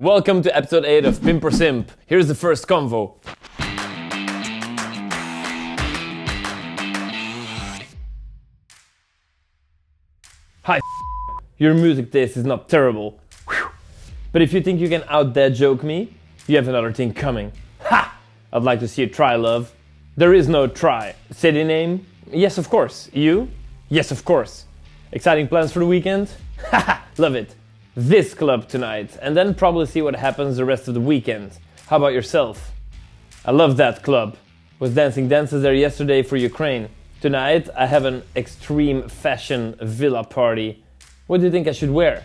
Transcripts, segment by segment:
Welcome to episode 8 of Pimp or Simp. Here's the first convo. Hi, your music taste is not terrible. But if you think you can out-dad joke me, you have another thing coming. Ha! I'd like to see you try, love. There is no try. City name? Yes, of course. You? Yes, of course. Exciting plans for the weekend? Haha, love it. This club tonight, and then probably see what happens the rest of the weekend. How about yourself? I love that club. Was dancing dances there yesterday for Ukraine. Tonight I have an extreme fashion villa party. What do you think I should wear?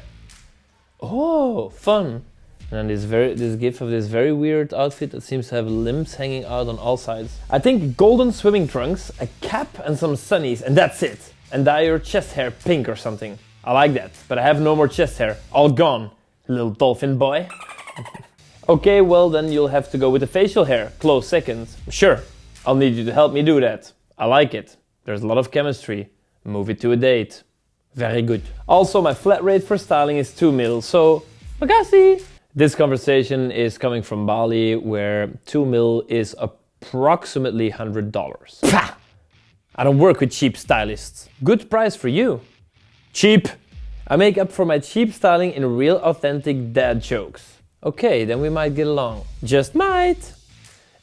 Oh, fun. And this gif of this very weird outfit that seems to have limbs hanging out on all sides. I think golden swimming trunks, a cap and some sunnies, and that's it. And dye your chest hair pink or something. I like that, but I have no more chest hair. All gone, little dolphin boy. Okay, well then you'll have to go with the facial hair. Close second. Sure, I'll need you to help me do that. I like it. There's a lot of chemistry. Move it to a date. Very good. Also, my flat rate for styling is 2 mil, so makasih. This conversation is coming from Bali, where 2 mil is approximately $100. Pah! I don't work with cheap stylists. Good price for you. Cheap. I make up for my cheap styling in real authentic dad jokes. Okay, then we might get along. Just might.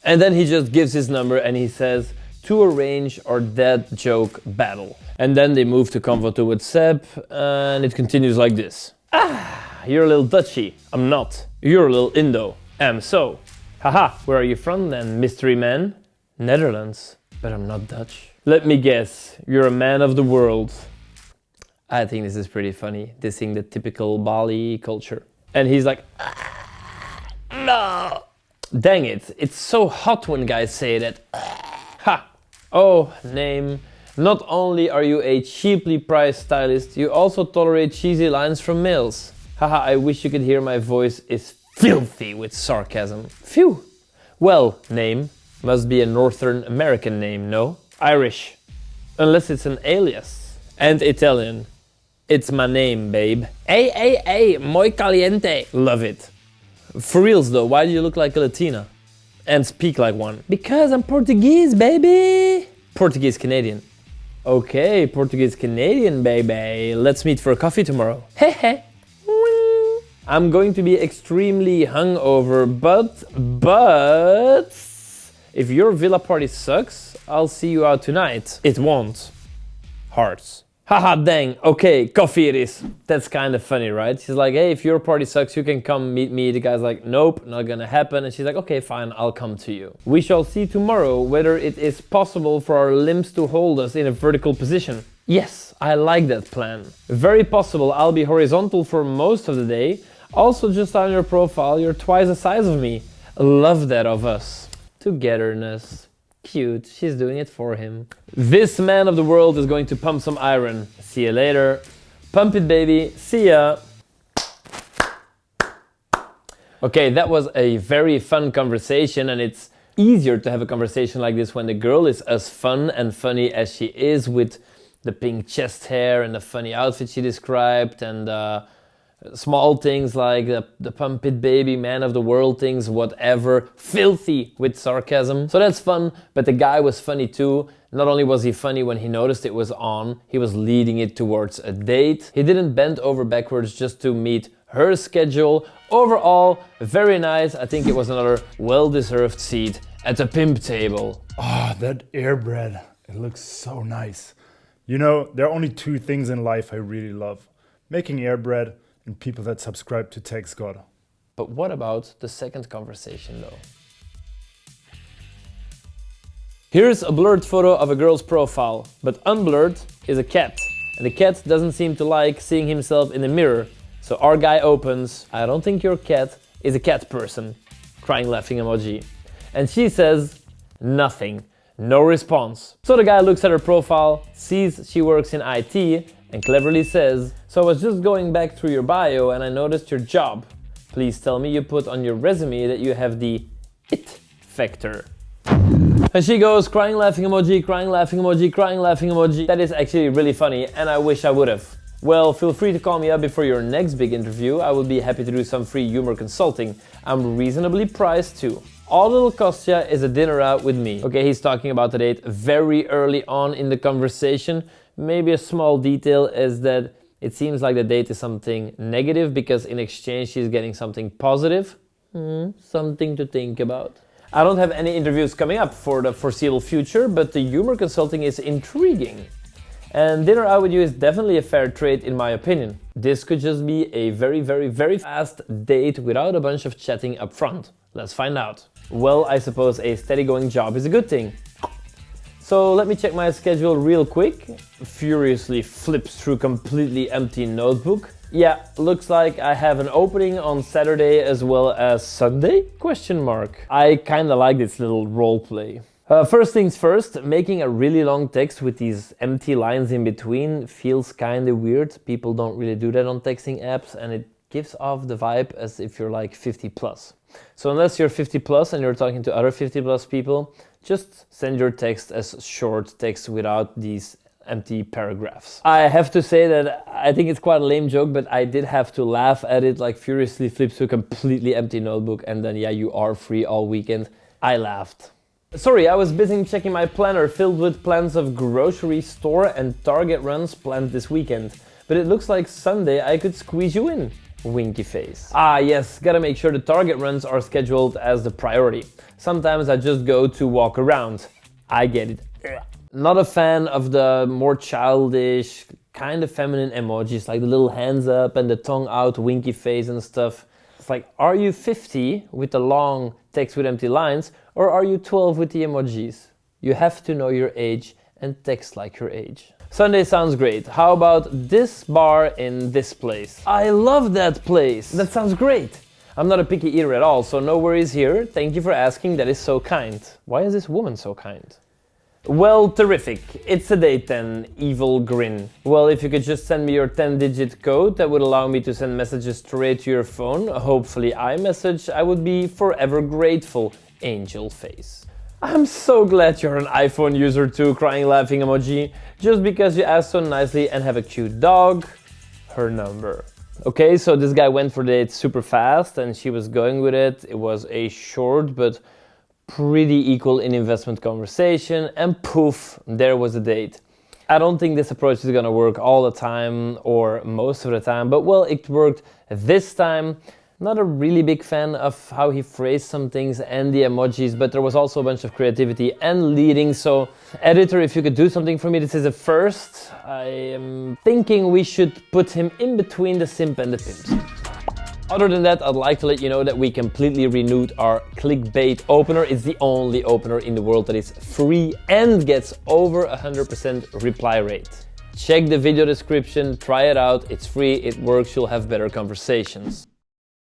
And then he just gives his number and he says, to arrange our dad joke battle. And then they move to convo to WhatsApp and it continues like this. Ah, you're a little Dutchy. I'm not. You're a little Indo. Am so. Haha, where are you from then, mystery man? Netherlands. But I'm not Dutch. Let me guess, you're a man of the world. I think this is pretty funny, dissing the typical Bali culture. And he's like, no. Dang it, it's so hot when guys say that. Ha! Oh, name. Not only are you a cheaply priced stylist, you also tolerate cheesy lines from males. Haha, I wish you could hear my voice is filthy with sarcasm. Phew. Well, name. Must be a Northern American name, no? Irish. Unless it's an alias. And Italian. It's my name, babe. Hey, muy caliente. Love it. For reals though, why do you look like a Latina? And speak like one? Because I'm Portuguese, baby. Portuguese Canadian. Okay, Portuguese Canadian, baby. Let's meet for a coffee tomorrow. Hey. I'm going to be extremely hungover, but if your villa party sucks, I'll see you out tonight. It won't. Hearts. Haha, dang, okay, coffee it is. That's kind of funny, right? She's like, hey, if your party sucks, you can come meet me. The guy's like, nope, not gonna happen. And she's like, okay, fine, I'll come to you. We shall see tomorrow whether it is possible for our limbs to hold us in a vertical position. Yes, I like that plan. Very possible I'll be horizontal for most of the day. Also, just on your profile, you're twice the size of me. Love that of us. Togetherness. Cute, she's doing it for him. This man of the world is going to pump some iron. See you later. Pump it, baby. See ya. Okay, that was a very fun conversation, and it's easier to have a conversation like this when the girl is as fun and funny as she is, with the pink chest hair and the funny outfit she described, and small things like the pump it baby, man of the world things, whatever, filthy with sarcasm. So that's fun, but the guy was funny too. Not only was he funny when he noticed it was on, he was leading it towards a date. He didn't bend over backwards just to meet her schedule. Overall, very nice. I think it was another well-deserved seat at the pimp table. Ah, that air bread, it looks so nice. You know, there are only two things in life I really love. Making air bread and people that subscribe to TextGod. But what about the second conversation though? Here's a blurred photo of a girl's profile, but unblurred is a cat. And the cat doesn't seem to like seeing himself in the mirror. So our guy opens, I don't think your cat is a cat person. Crying laughing emoji. And she says, nothing. No response. So the guy looks at her profile, sees she works in IT, and cleverly says, so I was just going back through your bio and I noticed your job. Please tell me you put on your resume that you have the it factor. And she goes, crying laughing emoji, crying laughing emoji, crying laughing emoji. That is actually really funny and I wish I would have. Well, feel free to call me up before your next big interview. I will be happy to do some free humor consulting. I'm reasonably priced too. All it'll cost ya is a dinner out with me. Okay, he's talking about the date very early on in the conversation. Maybe a small detail is that it seems like the date is something negative because in exchange she's getting something positive. Something to think about. I don't have any interviews coming up for the foreseeable future, but the humor consulting is intriguing. And dinner out with you is definitely a fair trade in my opinion. This could just be a very fast date without a bunch of chatting up front. Let's find out. Well, I suppose a steady going job is a good thing. So let me check my schedule real quick. Furiously flips through completely empty notebook. Yeah, looks like I have an opening on Saturday as well as Sunday? ? I kinda like this little role play. First things first, making a really long text with these empty lines in between feels kinda weird. People don't really do that on texting apps and it gives off the vibe as if you're like 50 plus. So unless you're 50 plus and you're talking to other 50 plus people, just send your text as short text without these empty paragraphs. I have to say that I think it's quite a lame joke, but I did have to laugh at it, like furiously flips to a completely empty notebook and then yeah, you are free all weekend. I laughed. Sorry, I was busy checking my planner filled with plans of grocery store and Target runs planned this weekend. But it looks like Sunday I could squeeze you in. Winky face. Ah yes, gotta make sure the Target runs are scheduled as the priority. Sometimes I just go to walk around. I get it. Not a fan of the more childish, kind of feminine emojis, like the little hands up and the tongue out winky face and stuff. It's like, are you 50 with the long text with empty lines, or are you 12 with the emojis? You have to know your age and text like your age. Sunday sounds great. How about this bar in this place? I love that place. That sounds great. I'm not a picky eater at all, so no worries here. Thank you for asking, that is so kind. Why is this woman so kind? Well, terrific. It's a date then, evil grin. Well, if you could just send me your 10-digit code, that would allow me to send messages straight to your phone, hopefully iMessage, I would be forever grateful. Angel face. I'm so glad you're an iPhone user too, crying laughing emoji, just because you asked so nicely and have a cute dog. Her number. Okay, so this guy went for the date super fast and she was going with it. It was a short but pretty equal in investment conversation and poof, there was a date. I don't think this approach is gonna work all the time or most of the time, but well, it worked this time. Not a really big fan of how he phrased some things and the emojis, but there was also a bunch of creativity and leading. So editor, if you could do something for me, this is a first. I am thinking we should put him in between the simp and the pimp. Other than that, I'd like to let you know that we completely renewed our Clickbait Opener. It's the only opener in the world that is free and gets over 100% reply rate. Check the video description, try it out, it's free, it works, you'll have better conversations.